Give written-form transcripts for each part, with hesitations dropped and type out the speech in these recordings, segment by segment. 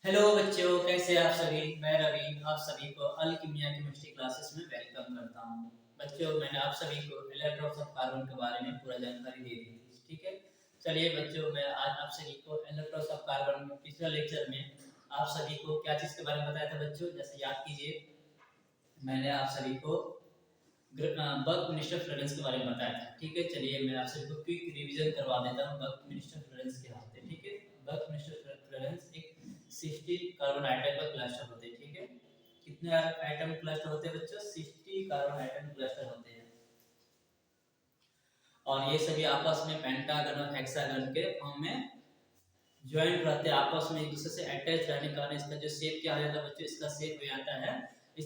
Hello बच्चों, कैसे आप सभी। मैं रवि आप सभी को अल कीमिया केमिस्ट्री क्लासेस में वेलकम करता हूं। बच्चों, मैंने आप सभी को इलेक्ट्रॉन्स ऑफ कार्बन के बारे में पूरा जानकारी दे दी थी, ठीक है। चलिए बच्चों, मैं आज आप सभी को इलेक्ट्रॉन्स ऑफ कार्बन में पिछले लेक्चर में आप सभी को क्या चीज़ के बारे में बताया था बच्चों। जैसे याद कीजिए, मैंने आप सभी को बक मिनिस्टर फ्लोरेंस के बारे में बताया था, ठीक है। चलिए मैं आप सभी को क्विक रिवीजन करवा देता हूँ बक मिनिस्टर फ्लोरेंस के हाथ से, ठीक है। बक मिनिस्टर फ्लोरेंस एक 60 कार्बन आइटम का क्लस्टर होते हैं, ठीक है। कितने आइटम क्लस्टर होते हैं बच्चों? 60 कार्बन आइटम क्लस्टर होते हैं। और ये सभी आपस में पेंटागन और हेक्सागन के फॉर्म में ज्वाइंट रहते हैं, आपस में एक दूसरे से अटैच रहने के कारण इसका जो शेप क्या हो जाता है बच्चों, इसका शेप हो जाता है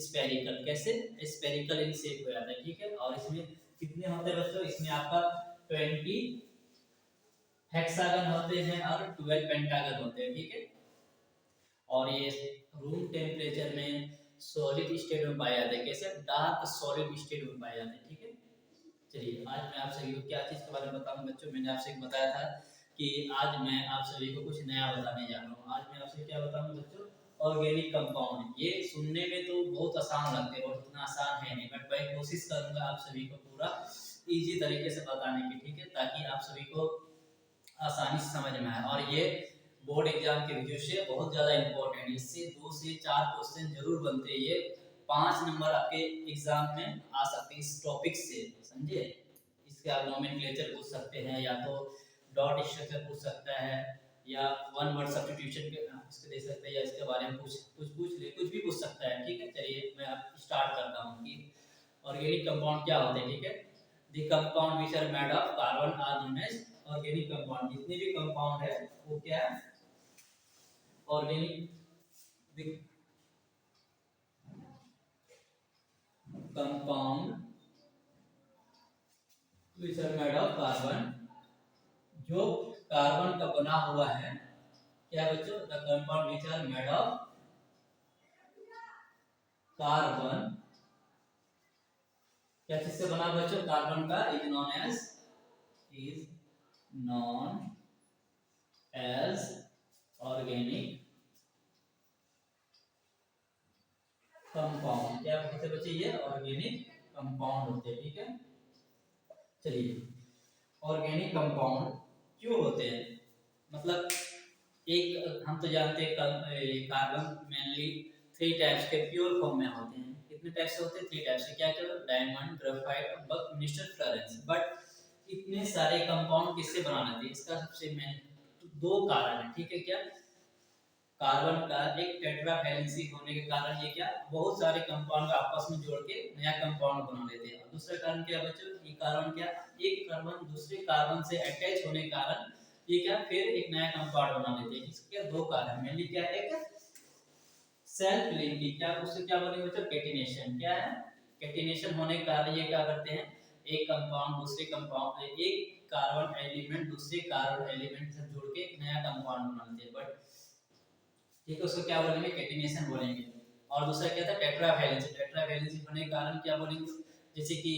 स्फेरिकल। कैसे? स्फेरिकल इन शेप हो जाता है, ठीक है। और इसमें कितने होते हैं बच्चों? इसमें आपका 20 हेक्सागन होते हैं और 12 पेंटागन होते हैं, ठीक है। और ये रूम टेम्परेचर में सॉलिड स्टेट में पाए जाते हैं। कैसे? डार्क सॉलिड स्टेट में पाए जाते हैं, ठीक है। चलिए आज मैं आप सभी को क्या चीज़ के बारे में बताऊं बच्चों। मैंने आपसे बताया था कि आज मैं आप सभी को कुछ नया बताने जा रहा हूँ। आज मैं आपसे क्या बताऊंगा बच्चों? Organic compound. ये सुनने में तो बहुत आसान लगते हैं और उतना आसान है नहीं, बट मैं कोशिश करूंगा आप सभी को पूरा इजी तरीके से बताने की, ठीक है, ताकि आप सभी को आसानी से समझ में आए। और ये बोर्ड एग्जाम के व्यू से बहुत ज़्यादा इंपॉर्टेंट है। इससे 2 से 4 क्वेश्चन जरूर बनते हैं। ये 5 नंबर आपके एग्जाम में आ सकते हैं इस टॉपिक से, समझे। इसके आप नोमेनक्लेचर पूछ सकते हैं, या तो डॉट स्ट्रक्चर पूछ सकता है, या वन वर्ड सब्स्टिट्यूशन के इसके दे सकते हैं, या इसके बारे में कुछ भी पूछ सकता है, ठीक है। चलिए मैं अब स्टार्ट करता हूँ कि ऑर्गेनिक कंपाउंड क्या होते हैं, ठीक है। The compound which are made of carbon are known as organic compound. जितने भी कंपाउंड है वो क्या है? Organic compound which are made of carbon, जो कार्बन का बना हुआ है। क्या बच्चों? The compound which are made of carbon, क्या चीज से बना बच्चों? कार्बन का। Is known as organic compound. क्या होते हैं बच्चे? ये ऑर्गेनिक कंपाउंड होते हैं, ठीक है। चलिए, ऑर्गेनिक कंपाउंड क्यों होते हैं? मतलब एक हम तो जानते हैं कार्बन मेनली 3 टाइप्स के प्योर फॉर्म में होते हैं। कितने टाइप से होते हैं? 3 टाइप से। क्या क्या? डायमंड, ग्रेफाइट और बक मिनिस्टर फ्लोरेंस। बट इतने सारे कंपाउंड किससे बनाने थे? इसका सबसे मेन 2 कारण है, ठीक है। क्या? कार्बन का एक टेट्रा वैलेंसी होने के कारण ये क्या, बहुत सारे कंपाउंड आपस में जोड़ के नया कंपाउंड बना लेते हैं। और दूसरा कारण क्या बच्चों? ये कार्बन क्या, एक कार्बन दूसरे कार्बन से अटैच होने के कारण ये क्या, फिर एक नया कंपाउंड बना लेते हैं। इसके 2 कारण मेनली क्या, एक सेल्फ लिंकिंग। क्या उससे क्या बोलेंगे बच्चों? कैटिनेशन। क्या है? कैटिनेशन होने के कारण ये क्या करते हैं, एक कंपाउंड दूसरे कंपाउंड, एक कार्बन एलिमेंट दूसरे कार्बन एलिमेंट से जोड़ के एक नया कंपाउंड बना लेते हैं। बट ठीक है, उसको क्या बोलेंगे? कैटिनेशन बोलेंगे। और दूसरा क्या था? Tetra valency. टेट्रा वैलेंसी होने के कारण क्या बोलेंगे? जैसे कि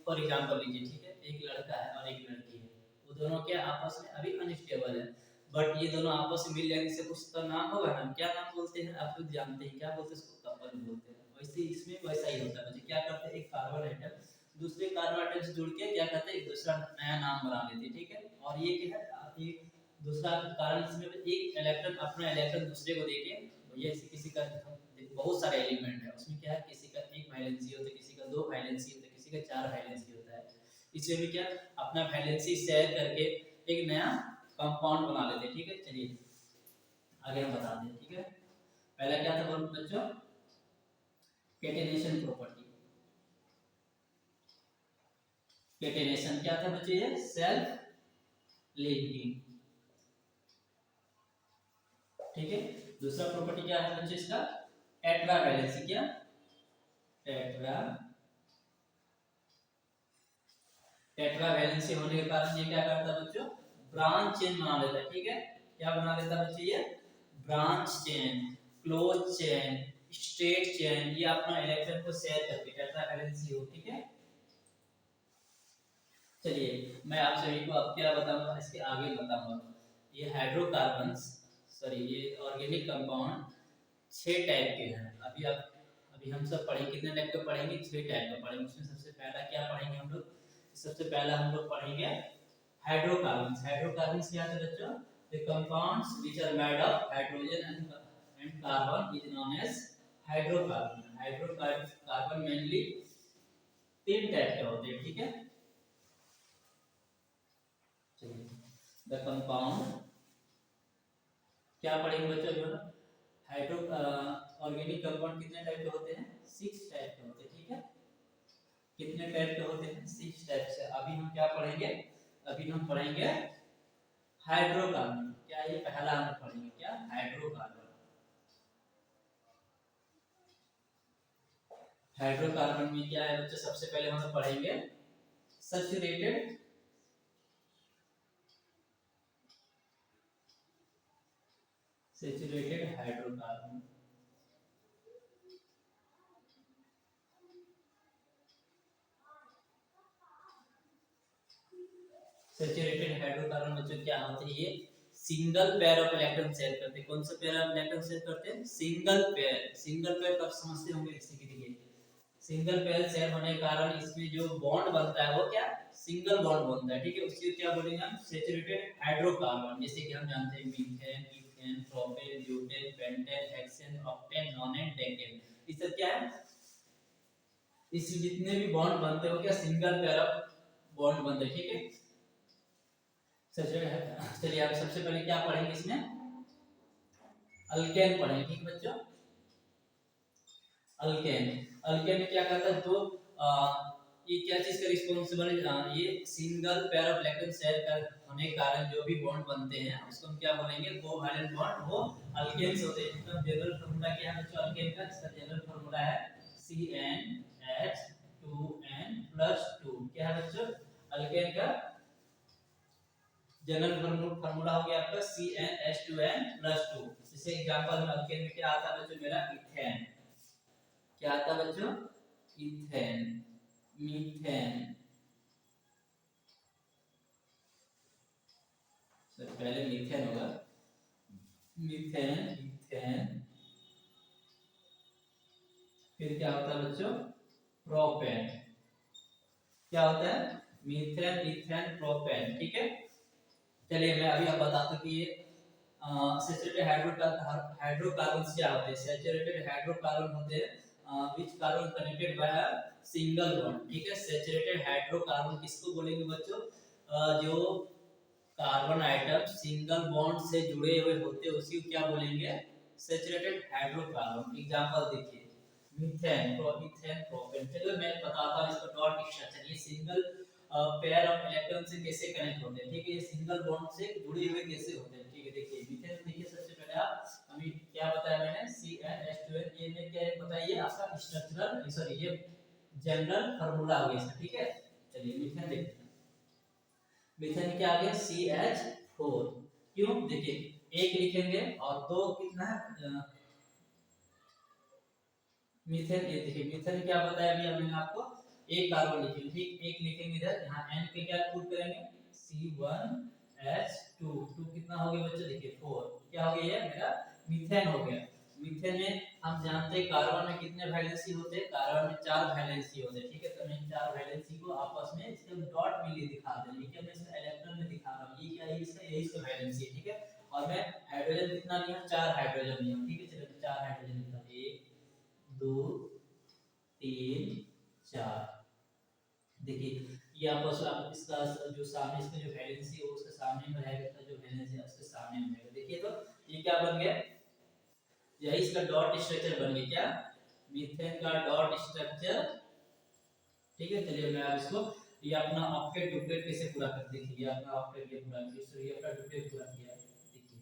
फॉर एग्जांपल लीजिए, ठीक है, एक लड़का है और एक लड़की है। वो दोनों क्या आपस में अभी अनस्टेबल है, बट ये दोनों आपस में मिल जाने से कुछ तो नाम होगा ना। क्या नाम बोलते हैं? आप लोग जानते हैं, क्या बोलते हैं उसको? कपल बोलते हैं। वैसे इसमें वैसा ही होता है बच्चे। क्या करते हैं, एक कार्बन एटम दूसरे कार्बन एटम से जुड़ के क्या करते हैं, एक दूसरा नया नाम बना लेते हैं, ठीक है। और ये क्या है, एक दूसरा कारण इसमें एक इलेक्ट्रॉन अपना इलेक्ट्रॉन दूसरे को देके, भैया किसी का बहुत सारे एलिमेंट है, उसमें क्या है, किसी का 1 वैलेंसी होता है, किसी का 2 वैलेंसी होता है, किसी का 4 वैलेंसी होता है। इसमें भी क्या, अपना वैलेंसी शेयर करके एक नया कंपाउंड बना लेते हैं, ठीक है। चलिए आगे हम बताते हैं, ठीक है। पहला क्या था बच्चों? Catenation property. कैटेनेशन क्या था बच्चे? ये सेल्फ लिंकिंग, ठीक है। दूसरा प्रॉपर्टी क्या है बच्चे इसका? Tetra valency. क्या? टेट्रा टेट्रा वैलेंसी होने के कारण ये क्या करता है बच्चों? ब्रांच चेन बना लेता है, ठीक है। क्या बना लेता है बच्चे? ये branch chain, close chain, straight chain, ये अपना इलेक्ट्रॉन को शेयर करके टेट्रा वैलेंसी हो, ठीक है। चलिए मैं आप सभी को अब क्या बताऊंगा, इसके आगे बताऊंगा। ये हाइड्रोकार्बन्स सॉरी ये ऑर्गेनिक कंपाउंड 6 टाइप के हैं। अभी हम सब पढ़ेंगे, कितने टाइप के पढ़ेंगे? 6 टाइप का पढ़ेंगे। उसमें सबसे पहला क्या पढ़ेंगे हम लोग? सबसे पहला हम लोग पढ़ेंगे हाइड्रोकार्बन्स। हाइड्रोकार्बन्स क्या है बच्चों? The compounds which are made of hydrogen and carbon is known as hydrocarbon. Hydrocarbon mainly 3 type के होते हैं, ठीक है। चलिए, द कंपाउंड क्या पढ़ेंगे बच्चों? जो हाइड्रो ऑर्गेनिक कंपाउंड कितने टाइप के होते हैं? 6 टाइप के होते हैं, ठीक है। कितने टाइप के होते हैं? 6 टाइप से। अभी हम क्या पढ़ेंगे? अभी हम पढ़ेंगे हाइड्रोकार्बन। क्या ये पहला हम पढ़ेंगे? क्या? हाइड्रोकार्बन। हाइड्रोकार्बन में क्या है बच्चों? सबसे पहले हम पढ़ेंगे सैचुरेटेड हाइड्रोकार्बन। सैचुरेटेड हाइड्रोकार्बन बच्चों क्या होते हैं? ये single pair of electron share करते हैं। कौन सा पेयर ऑफ इलेक्ट्रॉन शेयर करते हैं? Single pair. सिंगल पेयर कब समझते होंगे? इसी के लिए सिंगल पेयर शेयर होने के कारण इसमें जो बॉन्ड बनता है वो क्या? सिंगल बॉन्ड बनता है, ठीक है। उसको क्या बोलेंगे हम? Saturated hydrocarbon. जैसे कि हम जानते हैं methane, ethane, propane, butane, pentane, hexane, octane, नोनेन, decane. ये सब क्या है? इस जितने भी बॉन्ड बनते हो क्या? सिंगल पेयर ऑफ बॉन्ड बनते हैं, ठीक है। चलिए आप सबसे पहले क्या पढ़ेंगे इसमें? अल्केन पढ़ेंगे, ठीक बच्चों। अल्केन। अल्केन में क्या करता है? तो ये क्या चीज का रिस्पांसिबल है? ये single pair of electron share कर होने के कारण जो भी बॉन्ड बनते हैं उसको हम क्या बोलेंगे? Covalent bond. वो अल्केन्स होते हैं। इसका जनरल फार्मूला क्या है बच्चों? अल्केन का इसका जनरल फार्मूला है CnH2n+2। क्या है बच्चों अल्केन का जनरल फार्मूला? हो गया आपका CnH2n+2। जैसे एग्जांपल में अल्केन में क्या आता है बच्चों? मेरा इथेन। क्या आता है बच्चों? Ethane, methane. सर पहले मीथेन होगा, मीथेन, इथेन। फिर क्या होता है बच्चों? प्रोपेन। क्या होता है? मीथेन, इथेन, प्रोपेन, ठीक है। चलिए मैं अभी आप बताता हूँ कि ये सैचुरेटेड हाइड्रोकार्बन क्या होते हैं? सैचुरेटेड हाइड्रोकार्बन होते हैं which carbon connected by a single bond, ठीक है। सैचुरेटेड हाइड्रोकार्बन किसको बोलेंगे बच्चों? जो कार्बन आइटम सिंगल बॉन्ड से जुड़े हुए होते हैं उसी को क्या बोलेंगे? Saturated hydrocarbon. एग्जांपल देखिए मीथेन, प्रोपीथेन, प्रोपेन। चलो मैं बताता हूं इसका डॉट स्ट्रक्चर। ये सिंगल पेयर ऑफ इलेक्ट्रॉन से कैसे कनेक्ट होते हैं, ठीक है। ये सिंगल बॉन्ड से जुड़े हुए कैसे होते हैं, ठीक है। देखिए मीथेन देखिए सबसे पहले आप अभी क्या बताया मैंने? CnH2n। ये में क्या है बताइए? आपका स्ट्रक्चरल सॉरी ये जनरल फार्मूला हो गया इसका, ठीक है। चलिए मीथेन देखते हैं। मीथेन क्या आ गया? CH4। क्यों? देखिए एक लिखेंगे और दो कितना है मीथेन। ये देखिए मीथेन क्या बताया अभी हमने आपको? एक कार्बन लिखेंगे, ठीक। एक लिखेंगे इधर, यहाँ n पे क्या पुट करेंगे? C1H2। 2 कितना हो गया बच्चों? देखिए 4। क्या हो गया? ये मेरा मीथेन हो गया। मीथेन में हम जानते हैं कार्बन में कितने वैलेंसी होते हैं? कार्बन में 4 वैलेंसी होते हैं, ठीक है। तो मैं 4 वैलेंसी को आपस में इसके डॉट में लिए दिखा दें। ये क्या मैं इसका इलेक्ट्रॉन में दिखा रहा हूं। ये क्या है? इसका यही इसका वैलेंसी है, ठीक है। और मैं हाइड्रोजन कितना लिया? 4 हाइड्रोजन लिया, ठीक है। चलो 4 हाइड्रोजन लिखा। 1 2 3 4। देखिए ये आपस में इसका जो सामने इसका जो वैलेंसी है उसके सामने में रहेगा, इसका जो वैलेंसी है उसके सामने में रहेगा। देखिए तो ये क्या बन गया? यही इसका डॉट स्ट्रक्चर बन गया। क्या? मीथेन का डॉट स्ट्रक्चर, ठीक है। चलिए मैं अब इसको ये अपना ऑक्टेट डुप्लेट कैसे पूरा कर देखिए। ये अपना ऑक्टेट ये पूरा किया, ये अपना डुप्लेट पूरा किया। देखिए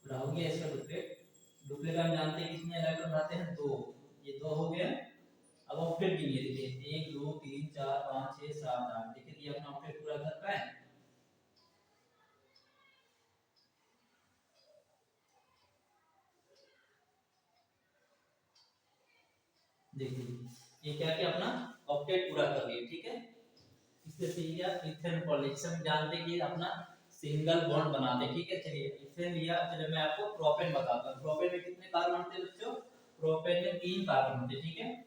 पूरा हो गया इसका डुप्लेट। डुप्लेट हम जानते हैं कितने इलेक्ट्रॉन रहते हैं? 2। ये 2 हो गया। अब ऑक्टेट गिनिए, देखिए 1 2 3 4 5 6 7 8। देखिए ये अपना ऑक्टेट पूरा कर पाए? देखिए ये क्या किया? अपना ऑक्टेट पूरा कर लिए, ठीक है। इससे सीधा इथेन पॉलिश हम जानते हैं कि अपना सिंगल बॉन्ड बनाते हैं, ठीक है। चलिए इथेन लिया, चलिए मैं आपको प्रोपेन बताता हूँ। प्रोपेन में कितने कार्बन होते हैं बच्चों? प्रोपेन में 3 कार्बन होते हैं, ठीक है।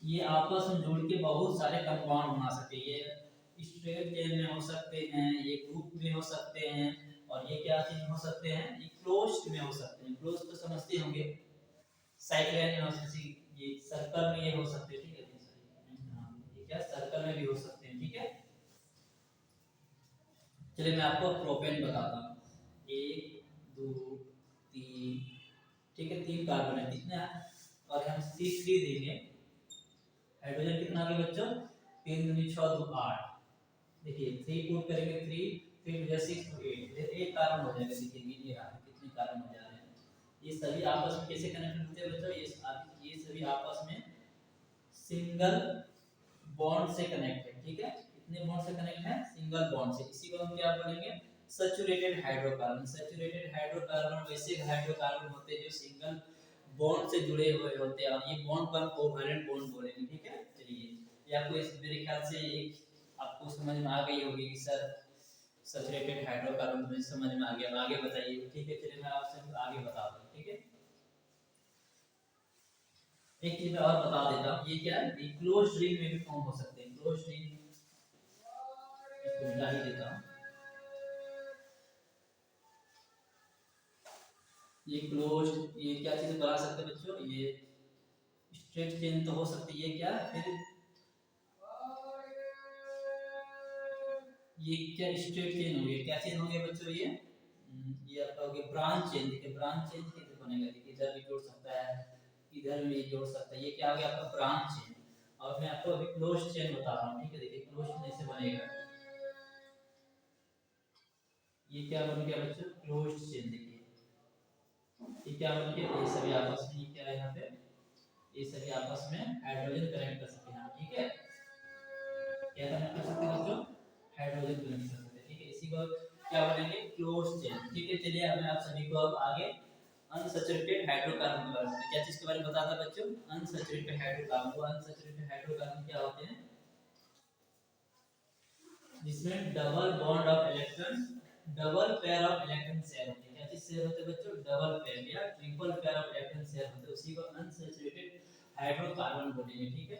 ये आपस में जुड़ के बहुत सारे कंपाउंड बना सकते हैं। ये स्ट्रेट चेन में हो सकते हैं, ये ग्रुप में हो सकते हैं, और ये क्या चीज में हो सकते हैं? ये क्लोज्ड में हो सकते हैं। क्लोज्ड तो समझते होंगे, साइक्लोन में हो सकते हैं, ये सर्कल में ये हो सकते हैं, ठीक है। ये क्या सर्कल में भी हो सकते हैं, ठीक है। चलिए मैं आपको प्रोपेन बताता हूँ। 1 2 3, ठीक है, 3 कार्बन है, कितने हैं? और हम C3 देंगे। हाइड्रोजन कितना आ गया बच्चों? 3 दूनी 6 2 8। देखिए 3 पुट करेंगे, 3 फिर जो 6 to 8, एक कार्बन हो जाएगा। देखिए ये रहा, कितने कार्बन हो जा रहे हैं। ये सभी आपस में कैसे कनेक्टेड होते हैं बच्चों? ये सभी आपस में सिंगल बॉन्ड से कनेक्ट है, ठीक है। कितने बॉन्ड से कनेक्ट है? सिंगल बॉन्ड से। इसी को हम क्या बोलेंगे? Saturated hydrocarbon. सैचुरेटेड हाइड्रोकार्बन वैसे हाइड्रोकार्बन होते हैं जो सिंगल बॉन्ड से जुड़े हुए होते हैं, और ये बॉन्ड को हम कोवैलेंट बॉन्ड बोलेंगे, ठीक है। चलिए ये आपको इस मेरे ख्याल से एक आपको समझ में आ गई होगी कि सर सैचुरेटेड हाइड्रोकार्बन मुझे समझ में आ गया। आगे बताइए, ठीक है। चलिए मैं आपसे आगे बताता हूँ, ठीक है। एक चीज मैं और बता देता हूँ, ये क्या है? ये क्लोज्ड रिंग में भी फॉर्म हो सकते हैं। क्लोज्ड रिंग, इसको मिटा ही देता हूँ। ये क्लोज्ड, ये क्या चीज बना सकते हैं बच्चों? ये स्ट्रेट चेन तो हो सकती है, क्या फिर ये क्या स्ट्रेट चेन हो गया? क्या चेन हो गया बच्चों? ये आपका हो गया ब्रांच चेन। देखिए ब्रांच चेन कैसे बनेगा? देखिए इधर भी जोड़ सकता है, इधर भी जोड़ सकता है। ये क्या हो गया आपका? Branch chain. और मैं आपको अभी क्लोज्ड चेन बता रहा हूँ, ठीक है। देखिए क्लोज्ड चेन ऐसे बनेगा। ये क्या बन गया बच्चों? Closed chain. देखिए ये क्या बन गया? ये सभी आपस में, ये क्या है यहाँ पे? ये सभी आपस में हाइड्रोजन कनेक्ट कर सकते हैं, ठीक है। क्या कनेक्ट कर सकते हैं बच्चों? हाइड्रोजन कनेक्ट कर सकते हैं, ठीक है। इसी को क्या बनेंगे? क्लोज्ड चेन, ठीक है। चलिए अब मैं आप सभी को अब आगे अनसैचुरेटेड हाइड्रोकार्बन के बारे में, क्या चीज के बारे में बताता बच्चों? Unsaturated hydrocarbon. वो अनसैचुरेटेड हाइड्रोकार्बन क्या होते हैं? जिसमें double bond of electron, double pair of electron share होते हैं। क्या चीज शेयर होते हैं बच्चों? डबल पेयर या triple pair of electron share होते हैं। उसी को अनसैचुरेटेड हाइड्रोकार्बन बोलेंगे, ठीक है।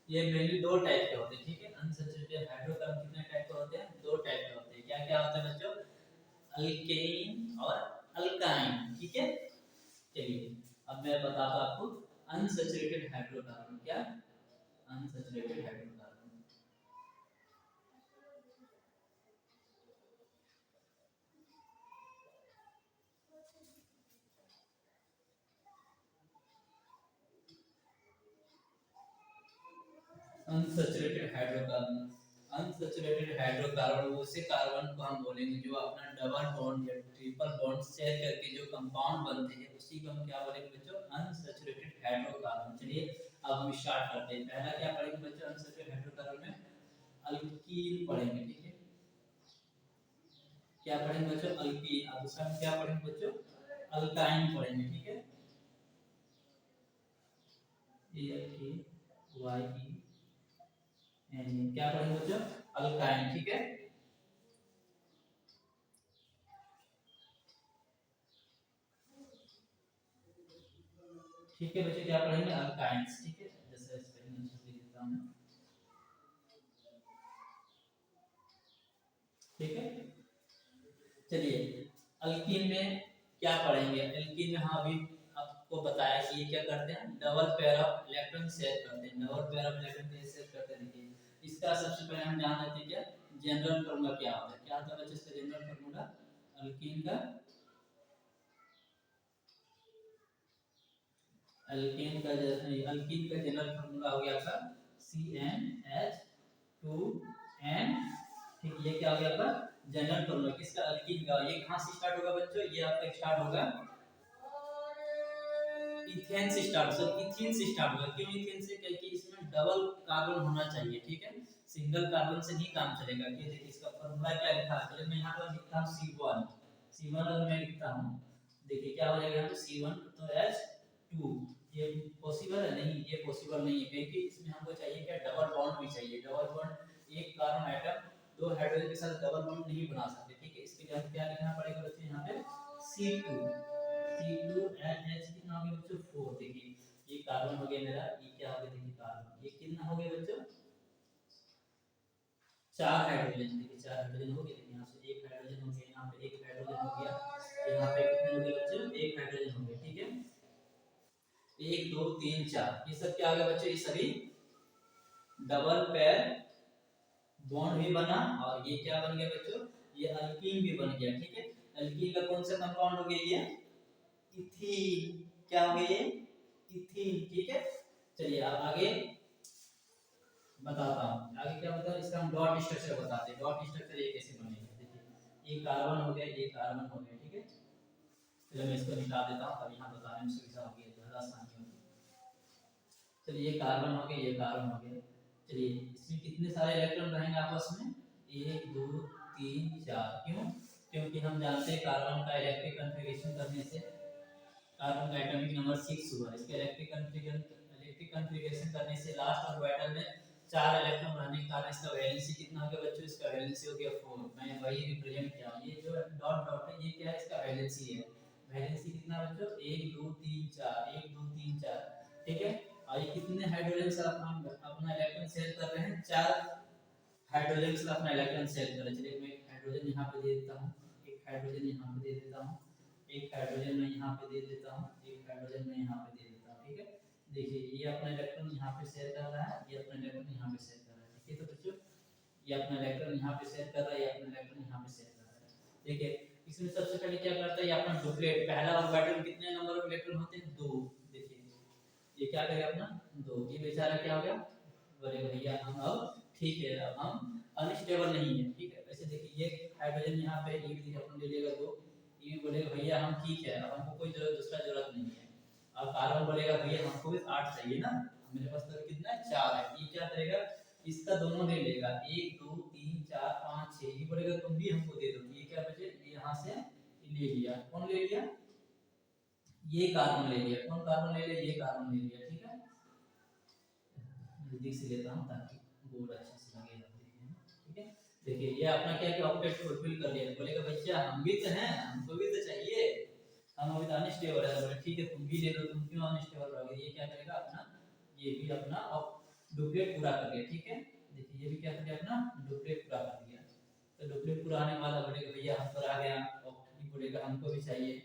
ये मेनली दो टाइप के होते हैं, ठीक है। अनसैचुरेटेड हाइड्रोकार्बन कितने टाइप के होते हैं? दो टाइप के होते हैं। क्या क्या होता है बच्चों? अल्केन और अल्काइन, ठीक है। चलिए अब मैं बताता हूं आपको अनसैचुरेटेड हाइड्रोकार्बन। क्या? Unsaturated hydrocarbon. Unsaturated hydrocarbon, unsaturated hydrocarbon उसे कार्बन को हम बोलेंगे जो अपना डबल बॉन्ड या ट्रिपल बॉन्ड शेयर करके जो कंपाउंड बनते हैं, उसी को हम क्या बोलेंगे बच्चों? Unsaturated hydrocarbon. चलिए अब हम स्टार्ट करते हैं। पहला क्या पढ़ेंगे बच्चों? अनसैचुरेटेड हाइड्रोकार्बन में अल्कीन पढ़ेंगे, ठीक है। क्या पढ़ेंगे बच्चों? अल्कीन। अब दूसरा में क्या पढ़ेंगे बच्चों? अल्काइन पढ़ेंगे, ठीक है। ए एल के वाई ई एन, क्या पढ़ेंगे बच्चों? अल्काइन, ठीक है। ठीक है बच्चों, क्या पढ़ेंगे? अल्काइंस, ठीक है। जैसे स्पेलिंग लिख देता हूं, ठीक है। चलिए अल्कीन में क्या पढ़ेंगे? अल्कीन में हाँ अभी आपको बताया कि ये क्या करते हैं? Double pair of electron share करते हैं। डबल पेयर ऑफ इलेक्ट्रॉन कैसे शेयर करते हैं? देखिए इसका सबसे पहले हम जान लेते हैं क्या जनरल फार्मूला क्या होता है। क्या होता है बच्चों इसका जनरल फार्मूला? अल्कीन का, अल्कीन का जनरल फार्मूला हो गया आपका CnH2n, ठीक। ये क्या हो गया आपका जनरल फार्मूला किसका? अल्कीन का। ये कहां से स्टार्ट होगा बच्चों? ये आपका स्टार्ट होगा इथेन से स्टार्ट, सर इथीन से स्टार्ट होगा। क्यों इथेन से? क्योंकि इसमें डबल कार्बन होना चाहिए, ठीक है। सिंगल कार्बन से नहीं काम चलेगा। ये देखिए इसका फार्मूला क्या लिखा है? चलिए मैं यहाँ पर लिखता हूँ C1। C1 अगर मैं लिखता हूँ, देखिए क्या हो जाएगा यहाँ पे C1 तो H2। ये पॉसिबल है? नहीं, ये पॉसिबल नहीं है, क्योंकि इसमें हमको चाहिए क्या? डबल बॉन्ड भी चाहिए। दो हाइड्रोजन के साथ डबल बॉन्ड नहीं बना सकते, ठीक है। इसके लिए हम क्या लिखना पड़ेगा बच्चों, यहाँ पे C2 H कितना हो गया बच्चों 4। देखिए ये कार्बन हो गया मेरा, ये क्या हो गया देखिए कार्बन, ये कितना हो गया बच्चों 4 हाइड्रोजन। देखिए 4 हाइड्रोजन हो गया, यहाँ से एक हाइड्रोजन हो गया, यहाँ पे एक हाइड्रोजन हो गया, यहाँ पे कितने हो गए बच्चों एक हाइड्रोजन हो गया, ठीक है। 1 2 3 4 ये सब क्या आ गया बच्चों, ये सभी डबल पेयर बॉन्ड भी बना, और ये क्या बन गया बच्चों, ये अल्कीन भी बन गया, ठीक है। अल्कीन का कौन सा कंपाउंड हो गया ये इथीन, क्या हो गया ये इथीन, ठीक है। चलिए अब आगे बताता हूँ, आगे क्या बताओ, इसका हम डॉट स्ट्रक्चर बताते हैं। डॉट स्ट्रक्चर ये कैसे बनेगा, देखिए ये कार्बन हो गया, ये कार्बन हो गया, ठीक है। चलिए मैं इसको निकाल देता हूँ, तब यहाँ बताने में सुविधा होगी, ज़्यादा आसानी होगी। चलिए ये कार्बन हो गया, ये कार्बन हो गया। चलिए इसमें कितने सारे इलेक्ट्रॉन रहेंगे आपस में, 1 2 3 4, क्यों, क्योंकि हम जानते हैं कार्बन का इलेक्ट्रिक कॉन्फ़िगरेशन करने से कार्बन का एटॉमिक नंबर 6 हुआ, इसका इलेक्ट्रिक कॉन्फ़िगरेशन करने से लास्ट ऑर्बिटल में 4 इलेक्ट्रॉन रहने के कारण इसका वैलेंसी कितना हो गया बच्चों, इसका वैलेंसी हो गया 4। मैं वही रिप्रेजेंट किया हूं, ये जो डॉट डॉट है ये क्या है, इसका वैलेंसी है। वैलेंसी कितना बच्चों 1 2 3 4, 1 2 3 4, ठीक है। और ये कितने हाइड्रोजन से अपना इलेक्ट्रॉन शेयर कर रहे हैं, 4 हाइड्रोजन से अपना इलेक्ट्रॉन शेयर कर रहे हैं। चलिए मैं एक हाइड्रोजन यहाँ पे दे देता हूँ, एक हाइड्रोजन यहाँ पे दे देता हूँ, एक हाइड्रोजन मैं यहाँ पे दे देता हूँ, एक हाइड्रोजन मैं यहाँ पे दे देता हूँ, ठीक है। देखिए ये अपना इलेक्ट्रॉन यहाँ पे शेयर कर रहा है, ये अपना इलेक्ट्रॉन यहाँ पे शेयर कर रहा है, ठीक है। तो बच्चों ये अपना इलेक्ट्रॉन यहाँ पे शेयर कर रहा है, ये अपना इलेक्ट्रॉन यहाँ पे शेयर कर रहा है, ठीक है। इसमें सबसे पहले क्या करता है, ये अपना डुप्लेट, पहला ऑर्बिटल में कितने नंबर ऑफ इलेक्ट्रॉन होते हैं 2। देखिए ये क्या करेगा अपना 2, ये बेचारा क्या हो गया, बोले भैया हम अब ठीक है, अब हम अनस्टेबल नहीं है, ठीक है। वैसे देखिए ये हाइड्रोजन यहाँ पे ये भी अपन ले लेगा 2, ये भी बोलेगा भैया हम ठीक है, अब हमको कोई दूसरा जरूरत नहीं है। अब कार्बन बोलेगा भैया हमको भी 8 चाहिए ना, मेरे पास तो कितना है 4 है, ये क्या करेगा इसका दोनों ले लेगा, 1 2 3 4 5 6, ये बोलेगा तुम भी हमको दे दो, ये क्या बचे, ये यहाँ से ले लिया, कौन ले लिया, ये कार्बन ले लिया, कौन कार्बन ले लिया, ये कार्बन ले लिया, ठीक है। जल्दी से लेता हूँ ताकि बोर्ड अच्छे से लगे, ठीक है। देखिए ये अपना क्या क्या ऑक्टेट फुलफिल कर लिया, बोलेगा भैया हम भी तो हैं, हमको भी तो चाहिए, हम अभी तो अनस्टेबल है, बोले ठीक है तुम भी ले लो, तुम क्यों अनस्टेबल रहोगे। ये क्या करेगा अपना, ये भी अपना डुप्लेट पूरा कर लिया, ठीक है। देखिए ये भी क्या कर लिया अपना डुप्लेट पूरा कर दिया, तो डुप्लेट पूरा आने वाला बोलेगा भैया हम पर आ गया, और बोलेगा हमको भी चाहिए,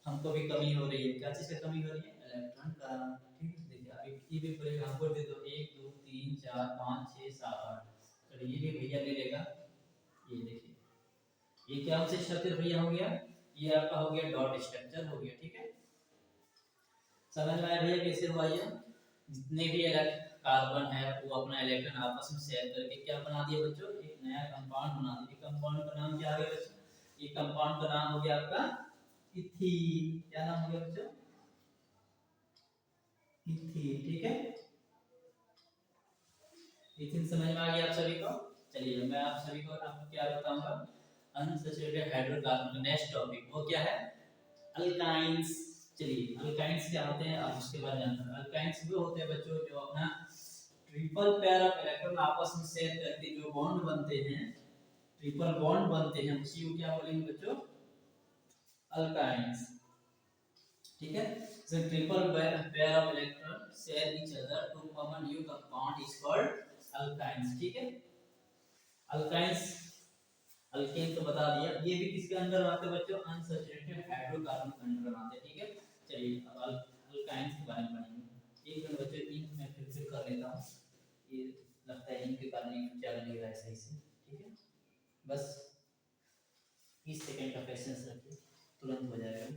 हमको भी कमी हो रही है, क्या चीज की कमी हो रही है, इलेक्ट्रॉन का, ठीक है। देखिए अभी ये भी बोलेगा हमको दे दो, 1 2 3 4 5 6 7 8, चलिए ये भी भैया ले लेगा। ये देखिए ये क्या हमसे स्ट्रक्चर भैया हो गया, ये आपका हो गया डॉट स्ट्रक्चर हो गया, ठीक है। समझ में आया भैया कैसे हुआ ये, जितने भी कार्बन है वो अपना इलेक्ट्रॉन आपस में शेयर करके क्या बना दिया बच्चों, एक नया कंपाउंड बना दिया। कंपाउंड का नाम क्या है बच्चों, ये कंपाउंड का नाम हो गया आपका इथीन, क्या नाम हो गया बच्चों इथीन, ठीक है। इथीन समझ में आ गया आप सभी को। चलिए मैं आप सभी को आपको क्या बताऊंगा, अनसैचुरेटेड हाइड्रोकार्बन का नेक्स्ट टॉपिक वो क्या है, अल्काइंस। चलिए अल्काइंस क्या होते हैं आप उसके बारे में जानते हैं। अल्काइंस वो होते हैं बच्चों जो अपना ट्रिपल पेयर ऑफ इलेक्ट्रॉन आपस में शेयर करके जो बॉन्ड बनते हैं, ट्रिपल बॉन्ड बनते हैं, उसी को क्या बोलेंगे बच्चों अल्काइंस, ठीक है। So triple pair of electron share each other to common new compound is called alkynes, ठीक है। अल्काइंस अल्केन तो बता दिया, ये भी किसके अंदर आते हैं बच्चों अनसैचुरेटेड हाइड्रोकार्बन के अंदर आते हैं, ठीक है। चलिए अब अल्काइंस के बारे में पढ़ेंगे। एक मिनट बच्चों इंक में फिर कर लेता हूँ, ये लगता है इंक के कारण ये चल नहीं रहा है सही से, ठीक है। बस 30 सेकंड का पेशेंस रखिए, तुरंत हो जाएगा।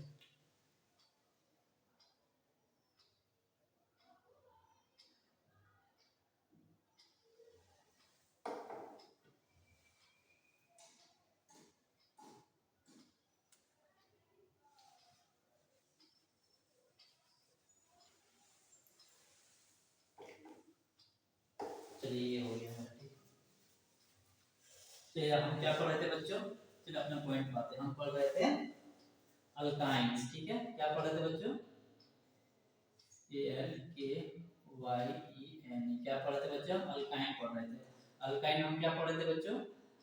चलिए ये हो गया मेरा, ठीक। चलिए हम क्या पढ़ रहे थे बच्चों, चलिए अपना पॉइंट पाते हैं। हम पढ़ रहे थे अल्काइंस, ठीक है। क्या पढ़ रहे थे बच्चों ALKYEN, क्या पढ़ रहे थे बच्चों अल्काइन पढ़ रहे थे। अल्काइन हम क्या पढ़ रहे थे बच्चों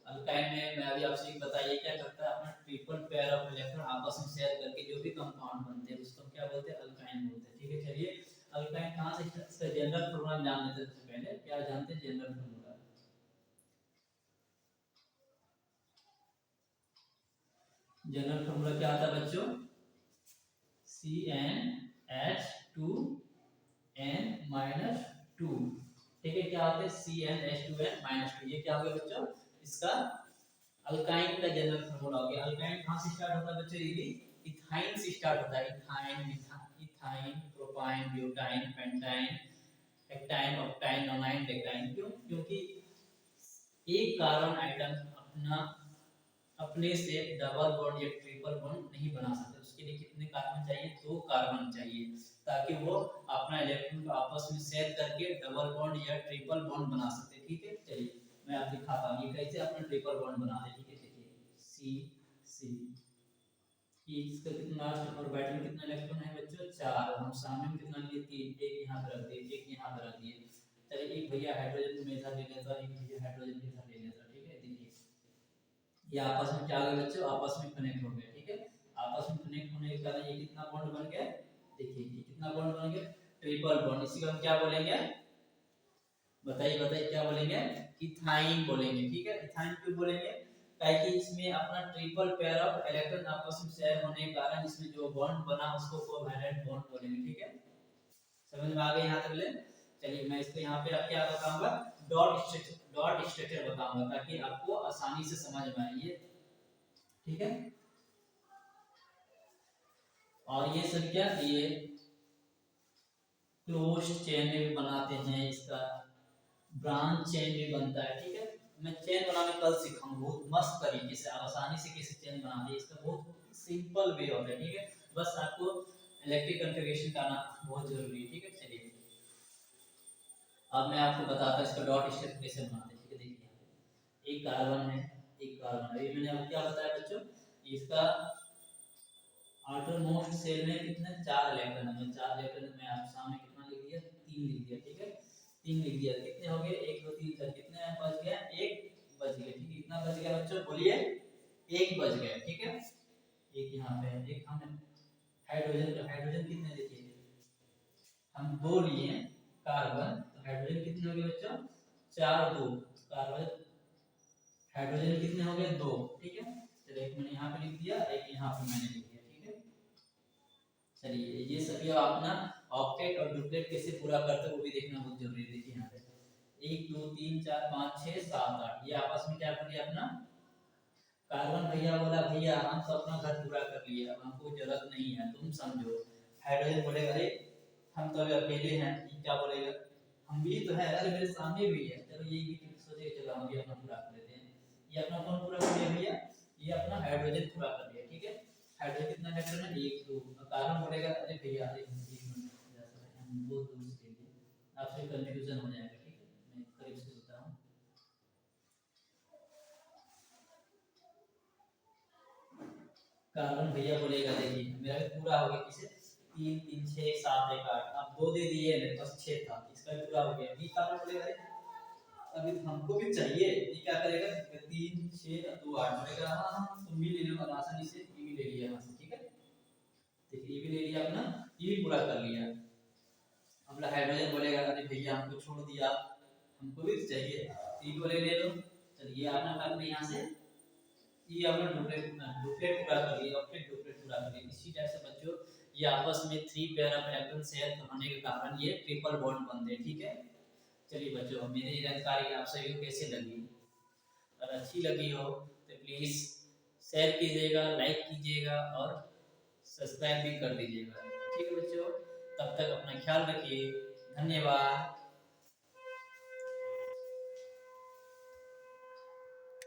अल्काइन में मैं अभी आपसे बताइए क्या करता है, अपना ट्रिपल पेयर ऑफ इलेक्ट्रॉन आपस में शेयर करके जो भी कंपाउंड बनते हैं उसको हम क्या बोलते हैं, अल्काइन बोलते हैं। ठीक है, चलिए अल्काइन कहाँ से, इसका जनरल फॉर्मूला जान लेते हैं। सबसे पहले क्या जानते हैं जनरल फॉर्मूला? जनरल फॉर्मूला क्या आता है बच्चों? CnH2n-2। ठीक है, क्या होता है CnH2n-2, ये क्या हो गया बच्चों, इसका अल्काइन का जनरल फॉर्मूला हो गया। अल्काइन कहाँ से स्टार्ट होता है बच्चों? ये इथाइन से स्टार्ट होता है। Ethyne, ethyne, propyne, butyne, pentyne, hexyne, octyne, nonyne, decyne. क्यों? क्योंकि एक कार्बन आइटम अपने से डबल बॉन्ड या ट्रिपल बॉन्ड नहीं बना सकते। उसके लिए कितने कार्बन चाहिए? 2 कार्बन चाहिए, ताकि वो अपना इलेक्ट्रॉन को आपस में शेयर करके डबल बॉन्ड या ट्रिपल बॉन्ड बना सकते। ठीक है, चलिए मैं आप दिखाता हूँ ये कैसे अपना ट्रिपल बॉन्ड बनाते हैं। ठीक है, देखिए सी सी, इसका कितना लास्ट ऑर्बिटल में कितना इलेक्ट्रॉन है बच्चों? 4। हम सामने में कितना लिए? 3। एक यहाँ पे रख दिए, एक यहाँ पे रख दिए। चलिए एक भैया हाइड्रोजन को इधर ले लेता, एक भैया हाइड्रोजन को इधर ले लेता। ठीक है, देखिए ये आपस में क्या हो गया बच्चों? आपस में कनेक्ट हो गए। ठीक है, आपस में कनेक्ट होने के कारण ये कितना बॉन्ड बन गया? देखिए ये कितना बॉन्ड बन गया? Triple bond. इसी को हम क्या बोलेंगे? बताइए बताइए क्या बोलेंगे? इथाइन बोलेंगे। ठीक है, इथाइन क्यों बोलेंगे? ताकि इसमें अपना ट्रिपल पेयर ऑफ इलेक्ट्रॉन आपस में शेयर होने के कारण इसमें जो बॉन्ड बना उसको कोवैलेंट बॉन्ड बोलेंगे। ठीक है, समझ में आ गया यहाँ तक ले? चलिए मैं इसको यहाँ पे आप क्या बताऊंगा, डॉट स्ट्रक्चर बताऊंगा ताकि आपको आसानी से समझ में आए ये। ठीक है, और ये सब क्या, ये क्लोज चेन में भी बनाते हैं, इसका ब्रांच चेन भी बनता है। ठीक है, मैं चेन बनाने कल सिखाऊंगा बहुत मस्त तरीके से, आप आसानी से कैसे चेन बनाते हैं, इसका बहुत सिंपल वे होता है। ठीक है, बस आपको इलेक्ट्रिक कॉन्फ़िगरेशन का आना बहुत जरूरी है। ठीक है, चलिए अब मैं आपको बताता हूँ इसका डॉट स्ट्रक्चर कैसे बनाते हैं। ठीक है, देखिए एक कार्बन है, एक कार्बन है, ये मैंने आपको क्या बताया बच्चों, इसका आउटर मोस्ट सेल में कितने 4 इलेक्ट्रॉन है। 4 इलेक्ट्रॉन में आप सामने कितना लिख दिया? 3 लिख दिया। ठीक है, 3 लिख दिया। कितने हो गए? 1 2 3 4, कितने बच गया? 1 बच गया। ठीक है, कितना बच गया बच्चों? बोलिए 1 बच गया। ठीक है, एक यहाँ पे है, एक हमने हाइड्रोजन, तो हाइड्रोजन कितने देखिए, हम 2 लिए कार्बन, तो हाइड्रोजन कितने हो गए बच्चों? 4 2 कार्बन, हाइड्रोजन कितने हो गए? 2। ठीक है, चलो एक मैंने यहाँ पे लिख दिया, एक यहाँ पे मैंने लिख दिया। ठीक है, चलिए ये सभी अपना ऑक्टेट और डुप्लेट कैसे पूरा करते हैं वो भी देखना बहुत जरूरी है। देखिए यहाँ पे 1 2 3 4 5 6 7 8, ये आपस में क्या कर लिया अपना, कार्बन भैया बोला भैया हम तो अपना घर पूरा कर लिए, अब हमको जरूरत नहीं है, तुम समझो। हाइड्रोजन बोलेगा अरे हम तो अभी अकेले हैं, ये क्या बोलेगा, हम भी तो है, अरे मेरे सामने भी है, चलो ये भी सोचे चलो हम भी अपना पूरा कर लेते हैं। ये अपना कौन पूरा कर लिया भैया? ये अपना हाइड्रोजन पूरा कर लिया। ठीक है, हाइड्रोजन कितना इलेक्ट्रॉन है? 1 2। कार्बन बोलेगा अरे भैया अरे हम बहुत दूर से ले लिए, आपसे कंफ्यूजन हो जाएगा। ठीक है, मैं करीब से बता रहा हूँ। कार्बन भैया बोलेगा देखिए मेरा भी पूरा हो गया, किसे 3 3 6 7 1 8, अब 2 दे दिए, मेरे पास 6 था, इसका भी पूरा हो गया। बी कार्बन बोलेगा अरे अभी हमको भी चाहिए, ये क्या करेगा 3 6 2 8 बोलेगा हाँ हाँ तुम भी ले लो आसानी से, ये भी ले लिया यहाँ से। ठीक है, देखिए ये भी ले लिया अपना, ये भी पूरा कर लिया। अब हाइड्रोजन बोलेगा अरे भैया हमको छोड़ दिया, हमको भी चाहिए, ये बोले ले लो। चलिए आपने अपने यहाँ से ये आपने डुप्लेट डुप्लेट पूरा कर लिया, ऑक्टेट डुप्लेट पूरा कर लिया। इसी टाइप से बच्चों ये आपस में 3 पेयर ऑफ इलेक्ट्रॉन शेयर होने के कारण ये ट्रिपल बॉन्ड बनते हैं। ठीक है, चलिए बच्चों मेरी जानकारी आप सभी को कैसे लगी, अगर अच्छी लगी हो तो प्लीज़ शेयर कीजिएगा, लाइक कीजिएगा और सब्सक्राइब भी कर दीजिएगा। ठीक है बच्चों, तब तक अपना ख्याल रखिए, धन्यवाद।